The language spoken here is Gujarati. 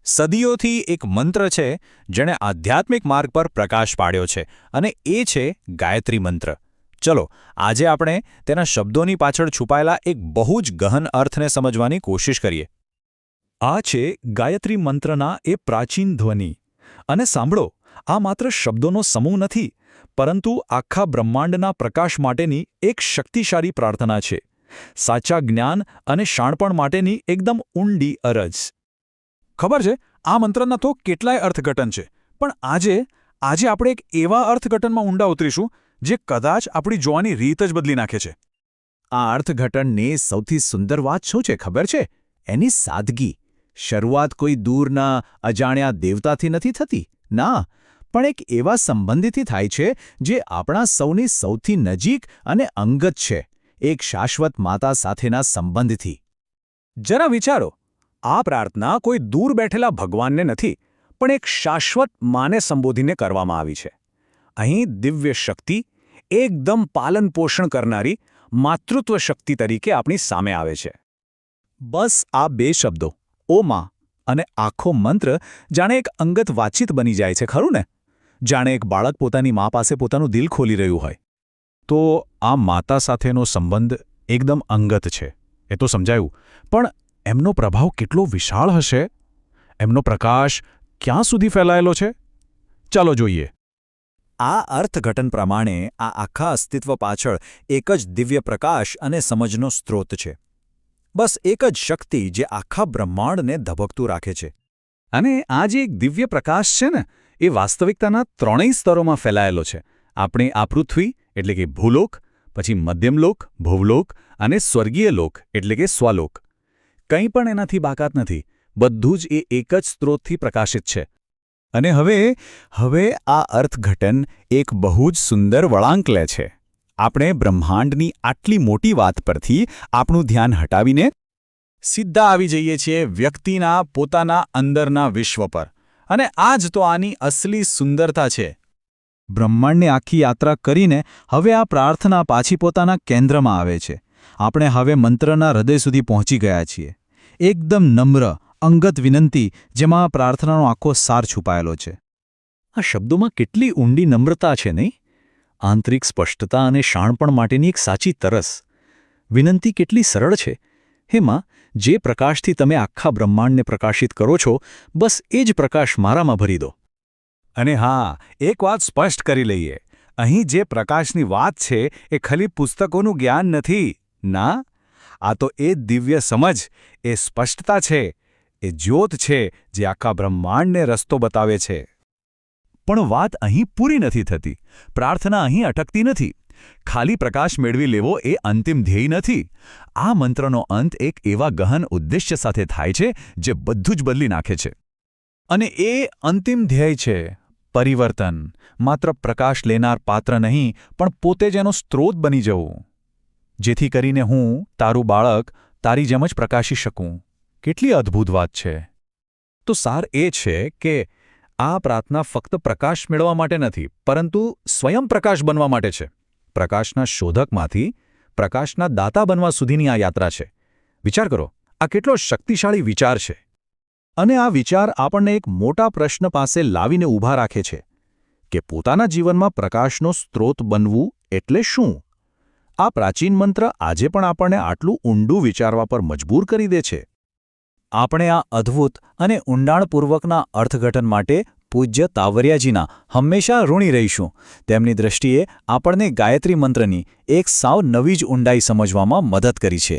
સદીઓથી એક મંત્ર છે જેણે આધ્યાત્મિક માર્ગ પર પ્રકાશ પાડ્યો છે અને એ છે ગાયત્રી મંત્ર. ચલો આજે આપણે તેના શબ્દોની પાછળ છુપાયેલા એક બહુ જ ગહન અર્થને સમજવાની કોશિશ કરીએ. આ છે ગાયત્રી મંત્રના એ પ્રાચીન ધ્વનિ. અને સાંભળો, આ માત્ર શબ્દોનો સમૂહ નથી, પરંતુ આખા બ્રહ્માંડના પ્રકાશ માટેની એક શક્તિશાળી પ્રાર્થના છે. સાચા જ્ઞાન અને શાણપણ માટેની એકદમ ઊંડી અરજ. ખબર છે, આ મંત્રના તો કેટલાય અર્થઘટન છે, પણ આજે આપણે એક એવા અર્થઘટનમાં ઊંડા ઉતરીશું જે કદાચ આપણી જોવાની રીત જ બદલી નાખે છે. આ અર્થઘટનની સૌથી સુંદર વાત શું છે ખબર છે? એની સાદગી. શરૂઆત કોઈ દૂરના અજાણ્યા દેવતાથી નથી થતી, ના, પણ એક એવા સંબંધીથી થાય છે જે આપણા સૌની સૌથી નજીક અને અંગત છે, એક શાશ્વત માતા સાથેના સંબંધથી. જરા વિચારો, આ પ્રાર્થના કોઈ દૂર બેઠેલા ભગવાનને નથી, પણ એક શાશ્વત માને સંબોધીને કરવામાં આવી છે. અહીં દિવ્ય શક્તિ, એકદમ પાલન પોષણ કરનારી માતૃત્વ શક્તિ તરીકે આપણી સામે આવે છે. બસ આ બે શબ્દો, ઓ માં, અને આખો મંત્ર જાણે એક અંગત વાતચીત બની જાય છે, ખરું ને? જાણે એક બાળક પોતાની મા પાસે પોતાનું દિલ ખોલી રહ્યું હોય. તો આ માતા સાથેનો સંબંધ એકદમ અંગત છે, એ તો સમજાયું, પણ એમનો પ્રભાવ કેટલો વિશાળ હશે? એમનો પ્રકાશ ક્યાં સુધી ફેલાયેલો છે? ચાલો જોઈએ. આ અર્થઘટન પ્રમાણે આ આખા અસ્તિત્વ પાછળ એક જ દિવ્ય પ્રકાશ અને સમજનો સ્ત્રોત છે. બસ એક જ શક્તિ જે આખા બ્રહ્માંડને ધબકતું રાખે છે. અને આ જે એક દિવ્ય પ્રકાશ છે ને, એ વાસ્તવિકતાના ત્રણેય સ્તરોમાં ફેલાયેલો છે. આપણી આ પૃથ્વી એટલે કે ભૂલોક, પછી મધ્યમલોક ભુવલોક અને સ્વર્ગીય લોક એટલે કે સ્વલોક. કંઈ પણ એનાથી બાકાત નથી. બધું જ એ એક જ સ્ત્રોતથી પ્રકાશિત છે. અને હવે આ અર્થઘટન એક બહુ જ સુંદર વળાંક લે છે. આપણે બ્રહ્માંડની આટલી મોટી વાત પરથી આપણું ધ્યાન હટાવીને સીધા આવી જઈએ છીએ વ્યક્તિના પોતાના અંદરના વિશ્વ પર. અને આ જ તો આની અસલી સુંદરતા છે. બ્રહ્માંડની આખી યાત્રા કરીને હવે આ પ્રાર્થના પાછી પોતાના કેન્દ્રમાં આવે છે. આપણે હવે મંત્રના હૃદય સુધી પહોંચી ગયા છીએ. એકદમ નમ્ર, અંગત વિનંતી જેમાં પ્રાર્થનાનો આખો સાર છુપાયેલો છે. આ શબ્દોમાં કેટલી ઊંડી નમ્રતા છે, નહીં? આંતરિક સ્પષ્ટતા અને શાણપણ માટેની એક સાચી તરસ. વિનંતી કેટલી સરળ છે. હે માં, જે પ્રકાશથી તમે આખા બ્રહ્માંડને પ્રકાશિત કરો છો, બસ એ જ પ્રકાશ મારામાં ભરી દો. અને હા, એક વાત સ્પષ્ટ કરી લઈએ. અહીં જે પ્રકાશની વાત છે એ ખાલી પુસ્તકોનું જ્ઞાન નથી. ના, આ તો એ દિવ્ય સમજ, એ સ્પષ્ટતા છે, એ જ્યોત છે જે આખા બ્રહ્માંડને રસ્તો બતાવે છે. પણ વાત અહીં પૂરી નથી થતી. પ્રાર્થના અહીં અટકતી નથી. ખાલી પ્રકાશ મેળવી લેવો એ અંતિમ ધ્યેય નથી. આ મંત્રનો અંત એક એવા ગહન ઉદ્દેશ્ય સાથે થાય છે જે બધું જ બદલી નાખે છે. અને એ અંતિમ ધ્યેય છે પરિવર્તન. માત્ર પ્રકાશ લેનાર પાત્ર નહીં, પણ પોતે જ એનો સ્ત્રોત બની જવું. જેથી કરીને હું, તારું બાળક, તારી જેમ જ પ્રકાશી શકું. કેટલી અદ્ભુત વાત છે! તો સાર એ છે કે આ પ્રાર્થના ફક્ત પ્રકાશ મેળવવા માટે નથી, પરંતુ સ્વયં પ્રકાશ બનવા માટે છે. પ્રકાશના શોધકમાંથી પ્રકાશના દાતા બનવા સુધીની આ યાત્રા છે. વિચાર કરો, આ કેટલો શક્તિશાળી વિચાર છે. અને આ વિચાર આપણને એક મોટા પ્રશ્ન પાસે લાવીને ઊભા રાખે છે કે પોતાના જીવનમાં પ્રકાશનો સ્ત્રોત બનવું એટલે શું? આ પ્રાચીન મંત્ર આજે પણ આપણને આટલું ઊંડું વિચારવા પર મજબૂર કરી દે છે. આપણે આ અદ્ભુત અને ઊંડાણપૂર્વકના અર્થઘટન માટે પૂજ્ય તાવરિયાજીના હંમેશા ઋણી રહીશું. તેમની દૃષ્ટિએ આપણને ગાયત્રી મંત્રની એક સાવ નવી જ ઊંડાઈ સમજવામાં મદદ કરી છે.